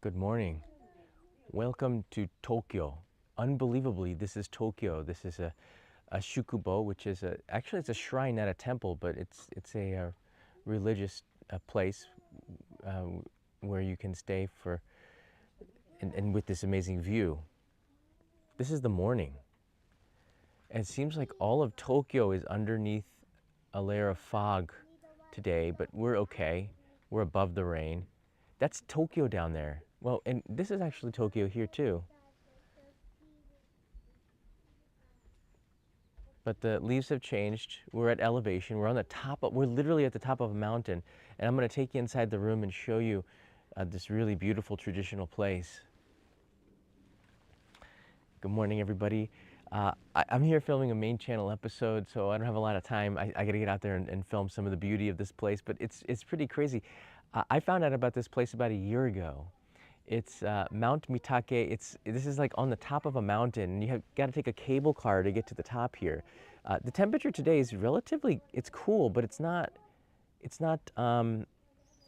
Good morning. Welcome to Tokyo. Unbelievably, this is Tokyo. This is a shukubo, which is actually it's a shrine, not a temple, but it's a religious place uh, where you can stay for and with this amazing view. This is the morning. And it seems like all of Tokyo is underneath a layer of fog today, but we're okay. We're above the rain. That's Tokyo down there. Well, and this is actually Tokyo here too. But the leaves have changed. We're at elevation. We're literally at the top of a mountain. And I'm going to take you inside the room and show you this really beautiful traditional place. Good morning, everybody. I'm here filming a main channel episode, so I don't have a lot of time. I got to get out there and film some of the beauty of this place, but it's pretty crazy. I found out about this place about a year ago. It's Mount Mitake. This is like on the top of a mountain, and you have got to take a cable car to get to the top here. The temperature today is it's cool, but it's not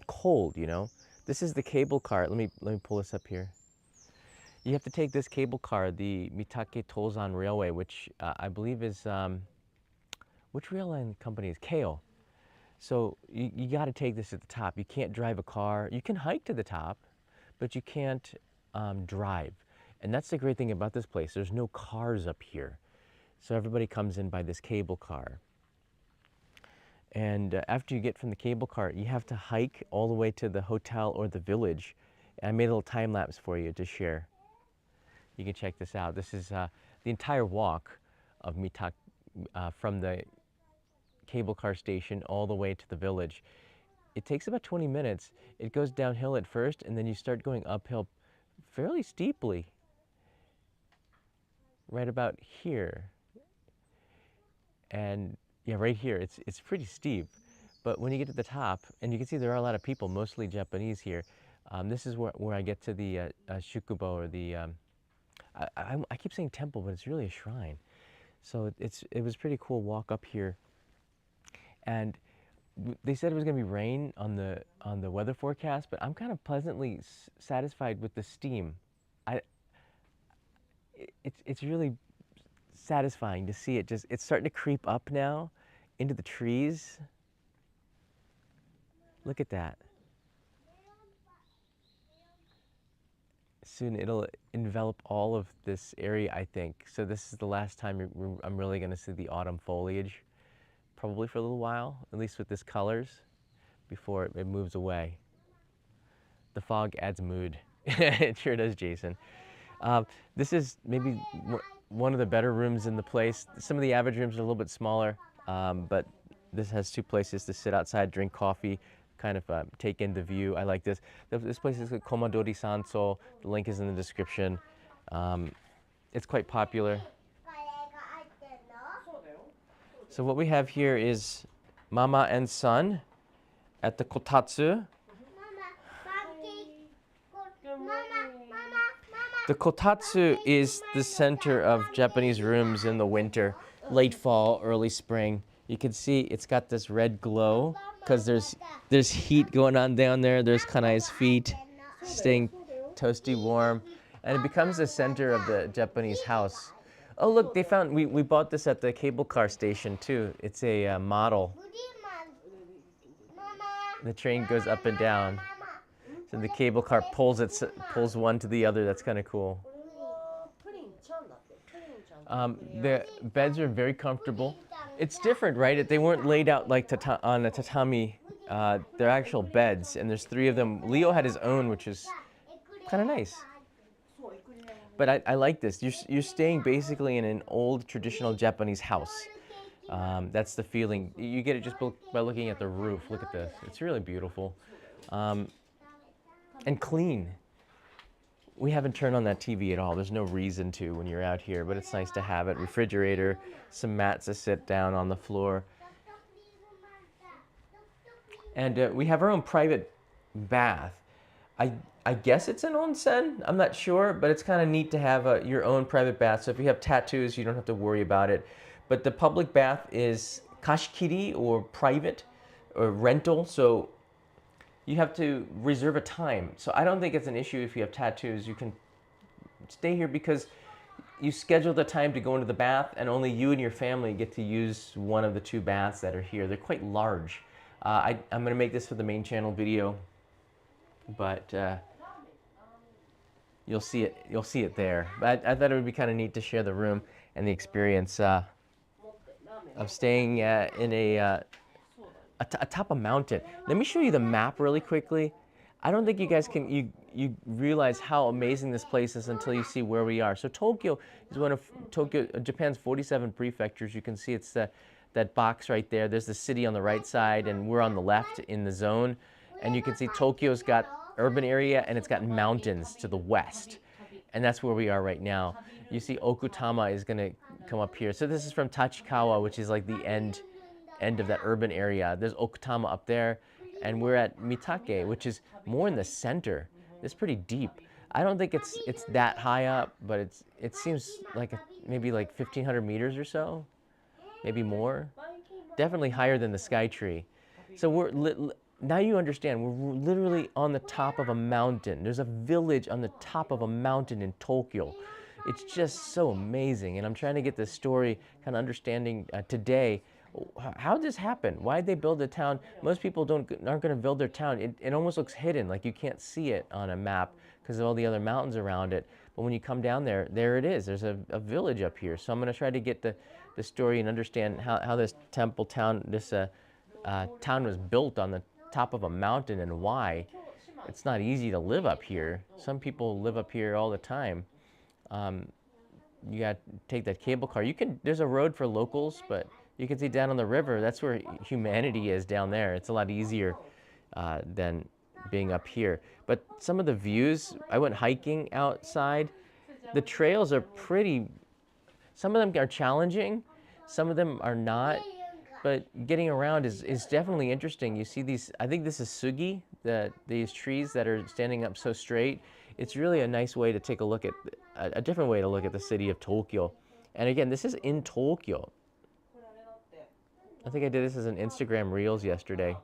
cold, you know. This is the cable car. Let me pull this up here. You have to take this cable car, the Mitake Tozan Railway, which I believe is, which rail line company is Keio. So you got to take this at the top. You can't drive a car. You can hike to the top, but you can't drive. And that's the great thing about this place. There's no cars up here. So everybody comes in by this cable car. And after you get from the cable car, you have to hike all the way to the hotel or the village. And I made a little time lapse for you to share. You can check this out. This is the entire walk of Mitake from the cable car station all the way to the village. It takes about 20 minutes. It goes downhill at first, and then you start going uphill fairly steeply. Right about here. And yeah, right here, it's pretty steep. But when you get to the top, and you can see there are a lot of people, mostly Japanese here. This is where I get to the shukubo, or the I keep saying temple, but it's really a shrine. So it was pretty cool walk up here. And they said it was going to be rain on the weather forecast, but I'm kind of pleasantly satisfied with the steam. It's really satisfying to see it it's starting to creep up now into the trees. Look at that. Soon it'll envelop all of this area, I think. So this is the last time I'm really going to see the autumn foliage, probably for a little while, at least with this colors, before it moves away. The fog adds mood. It sure does, Jason. This is maybe one of the better rooms in the place. Some of the average rooms are a little bit smaller, but this has two places to sit outside, drink coffee, kind of take in the view. I like this. This place is called Komadori Sanso. The link is in the description. It's quite popular. So what we have here is Mama and son at the kotatsu. The kotatsu is the center of Japanese rooms in the winter, late fall, early spring. You can see it's got this red glow because there's heat going on down there. There's Kanai's feet staying toasty warm, and it becomes the center of the Japanese house. Oh look, we bought this at the cable car station too. It's a model. The train goes up and down. So the cable car pulls one to the other. That's kind of cool. The beds are very comfortable. It's different, right? They weren't laid out like on a tatami. They're actual beds, and there's 3 of them. Leo had his own, which is kind of nice. But I like this. You're staying basically in an old traditional Japanese house. That's the feeling. You get it just by looking at the roof. Look at this. It's really beautiful. And clean. We haven't turned on that TV at all. There's no reason to when you're out here, but it's nice to have it. Refrigerator, some mats to sit down on the floor. And we have our own private bath. I guess it's an onsen. I'm not sure, but it's kind of neat to have your own private bath. So if you have tattoos, you don't have to worry about it. But the public bath is kashikiri, or private, or rental. So you have to reserve a time. So I don't think it's an issue if you have tattoos. You can stay here because you schedule the time to go into the bath, and only you and your family get to use one of the two baths that are here. They're quite large. I'm going to make this for the main channel video, but you'll see it. You'll see it there. But I thought it would be kind of neat to share the room and the experience of staying in atop a mountain. Let me show you the map really quickly. I don't think you guys can you realize how amazing this place is until you see where we are. So Tokyo is one of Japan's 47 prefectures. You can see it's that box right there. There's the city on the right side, and we're on the left in the zone. And you can see Tokyo's got urban area, and it's got mountains to the west. And that's where we are right now. You see Okutama is going to come up here. So this is from Tachikawa, which is like the end of that urban area. There's Okutama up there, and we're at Mitake, which is more in the center. It's pretty deep. I don't think it's that high up, but it seems like maybe like 1,500 meters or so, maybe more. Definitely higher than the Sky Tree. So now you understand, we're literally on the top of a mountain. There's a village on the top of a mountain in Tokyo. It's just so amazing, and I'm trying to get this story kind of understanding today. How did this happen? Why did they build a town? Most people aren't going to build their town. It almost looks hidden, like you can't see it on a map because of all the other mountains around it. But when you come down there, there it is. There's a village up here. So I'm going to try to get the story and understand how this temple town, this town was built on the top of a mountain and why. It's not easy to live up here. Some people live up here all the time. You got to take that cable car. There's a road for locals, but you can see down on the river, that's where humanity is down there. It's a lot easier than being up here. But some of the views, I went hiking outside. The trails are some of them are challenging, some of them are not, but getting around is definitely interesting. You see these, I think this is sugi, these trees that are standing up so straight. It's really a nice way to take a look at, a different way to look at the city of Tokyo. And again, this is in Tokyo. I think I did this as an Instagram Reels yesterday.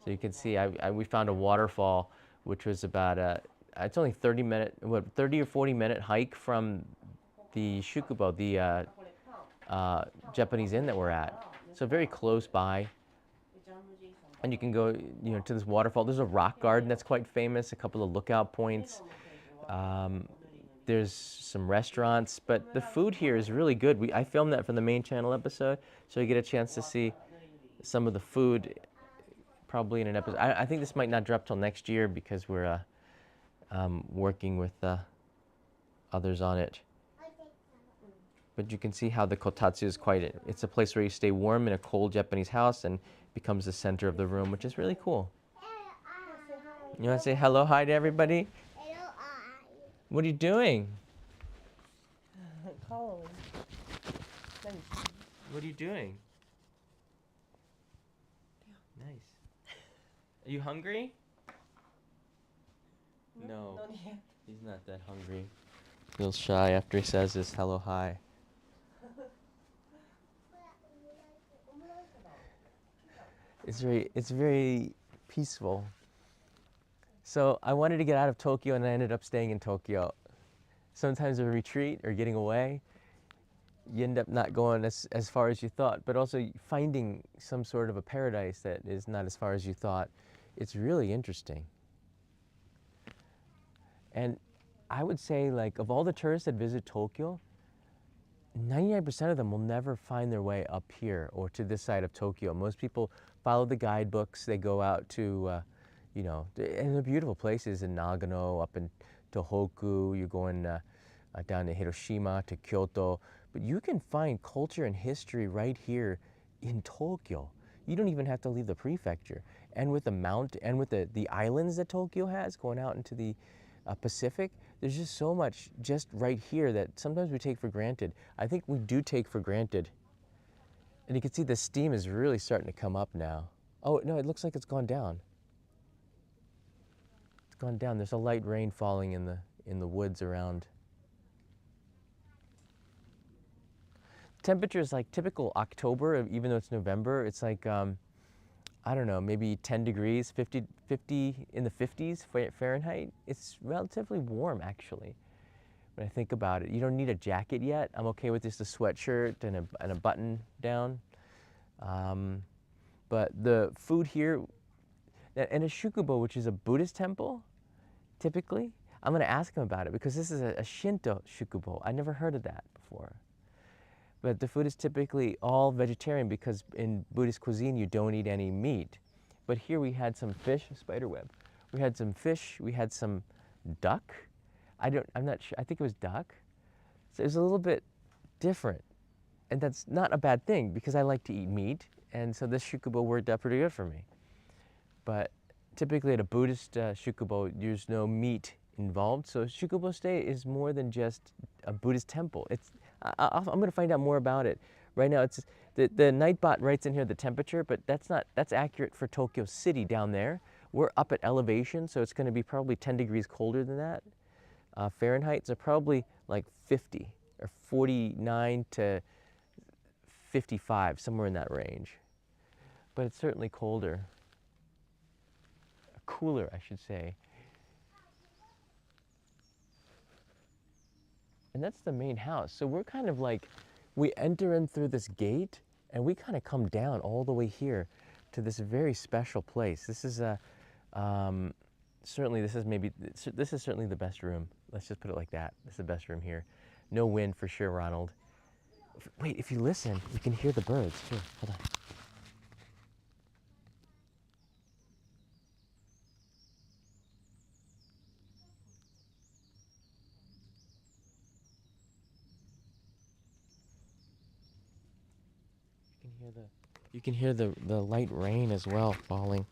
So you can see we found a waterfall, which was about it's only 30 or 40 minute hike from the Shukubo, the Japanese inn that we're at. So very close by. And you can go, to this waterfall. There's a rock garden that's quite famous, a couple of lookout points. There's some restaurants, but the food here is really good. I filmed that for the main channel episode, so you get a chance to see some of the food probably in an episode. I think this might not drop till next year because we're working with others on it. But you can see how the kotatsu is it's a place where you stay warm in a cold Japanese house and becomes the center of the room, which is really cool. You want to say hello, hi to everybody? What are you doing? What are you doing? Nice. Are you hungry? No. He's not that hungry. Feels shy after he says his hello, hi. It's very peaceful. So I wanted to get out of Tokyo, and I ended up staying in Tokyo. Sometimes a retreat or getting away, you end up not going as far as you thought, but also finding some sort of a paradise that is not as far as you thought. It's really interesting. And I would say, like, of all the tourists that visit Tokyo, 99% of them will never find their way up here or to this side of Tokyo. Most people follow the guidebooks. They go out to, and they're beautiful places in Nagano, up in Tohoku. You're going down to Hiroshima, to Kyoto. But you can find culture and history right here in Tokyo. You don't even have to leave the prefecture. And with the islands that Tokyo has going out into the Pacific, there's just so much just right here that sometimes we take for granted. I think we do take for granted. And you can see the steam is really starting to come up now. Oh, no, it looks like it's gone down. It's gone down. There's a light rain falling in the woods around. Temperature is like typical October, even though it's November. It's like I don't know, maybe 10 degrees, 50 in the 50s Fahrenheit. It's relatively warm, actually, when I think about it. You don't need a jacket yet. I'm okay with just a sweatshirt and a button down. But the food here, and a shukubo, which is a Buddhist temple, typically, I'm going to ask him about it because this is a Shinto shukubo. I never heard of that before. But the food is typically all vegetarian because in Buddhist cuisine you don't eat any meat. But here we had some fish, spiderweb. We had some fish, we had some duck. I'm not sure, I think it was duck. So it was a little bit different. And that's not a bad thing because I like to eat meat. And so this shukubo worked out pretty good for me. But typically at a Buddhist shukubo, there's no meat involved. So shukubo stay is more than just a Buddhist temple. I'm going to find out more about it. Right now, it's the Nightbot writes in here the temperature, but that's accurate for Tokyo City down there. We're up at elevation, so it's going to be probably 10 degrees colder than that. Fahrenheit, so probably like 50 or 49 to 55, somewhere in that range. But it's certainly colder. Cooler, I should say. And that's the main house. So we're kind of like, we enter in through this gate and we kind of come down all the way here to this very special place. This is certainly this is certainly the best room. Let's just put it like that. This is the best room here. No wind for sure, Ronald. Wait, if you listen, you can hear the birds. Here, hold on. You can hear the light rain as well falling.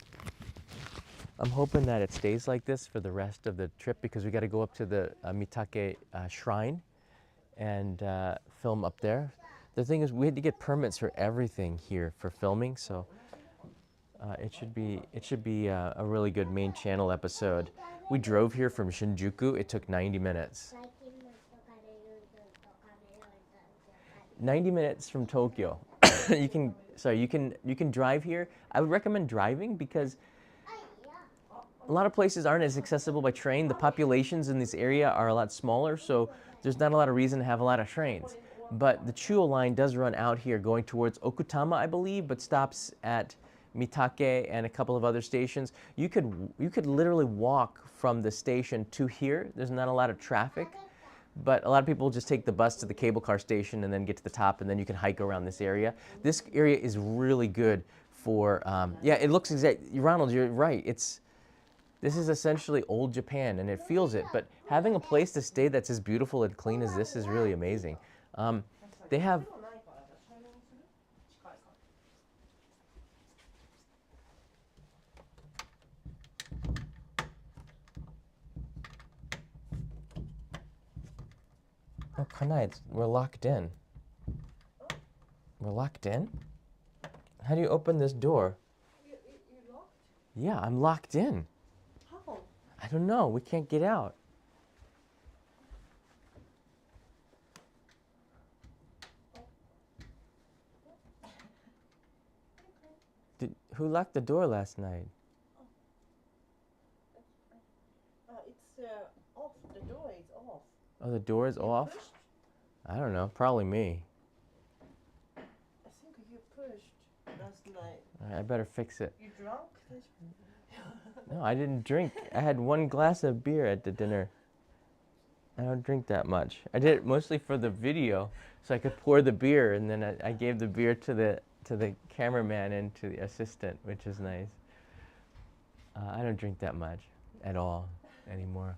I'm hoping that it stays like this for the rest of the trip because we got to go up to the Mitake shrine and film up there. The thing is, we had to get permits for everything here for filming, so it should be a really good main channel episode. We drove here from Shinjuku. It took 90 minutes. 90 minutes from Tokyo. you can drive here. I would recommend driving because a lot of places aren't as accessible by train. The populations in this area are a lot smaller, so there's not a lot of reason to have a lot of trains. But the Chuo line does run out here going towards Okutama, I believe, but stops at Mitake and a couple of other stations. You could literally walk from the station to here. There's not a lot of traffic. But a lot of people just take the bus to the cable car station and then get to the top, and then you can hike around this area. This area is really good for, yeah, it looks Ronald, you're right. This is essentially old Japan, and it feels it. But having a place to stay that's as beautiful and clean as this is really amazing. They have... Oh, Kanai, we're locked in. We're locked in? How do you open this door? You locked? Yeah, I'm locked in. How? I don't know. We can't get out. Who locked the door last night? It's off. The door is off. Oh, the door is off? Pushed? I don't know. Probably me. I think you pushed last night. I better fix it. You drunk? No, I didn't drink. I had one glass of beer at the dinner. I don't drink that much. I did it mostly for the video, so I could pour the beer, and then I gave the beer to the cameraman and to the assistant, which is nice. I don't drink that much at all anymore.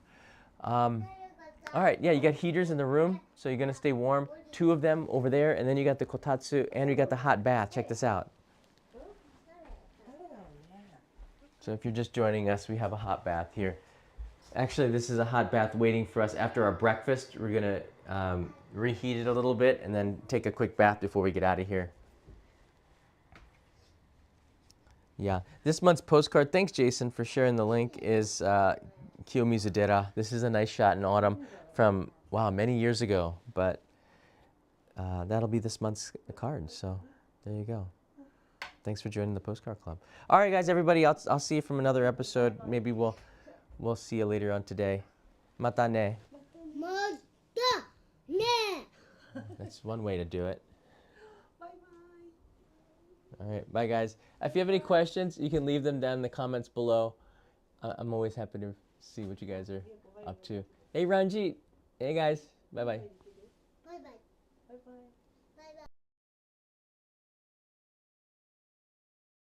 All right, yeah, you got heaters in the room, so you're gonna stay warm. 2 of them over there, and then you got the kotatsu, and you got the hot bath. Check this out. So if you're just joining us, we have a hot bath here. Actually, this is a hot bath waiting for us after our breakfast. We're gonna reheat it a little bit and then take a quick bath before we get out of here. Yeah, this month's postcard, thanks Jason for sharing the link, is Kiyomizudera. This is a nice shot in autumn from, wow, many years ago, but that'll be this month's card, so there you go. Thanks for joining the Postcard Club. All right, guys, everybody, I'll see you from another episode. Maybe we'll see you later on today. Mata ne. Mata ne. That's one way to do it. Bye-bye. All right, bye, guys. If you have any questions, you can leave them down in the comments below. I'm always happy to see what you guys are up to. Hey, Ranjit. Hey, guys. Bye-bye.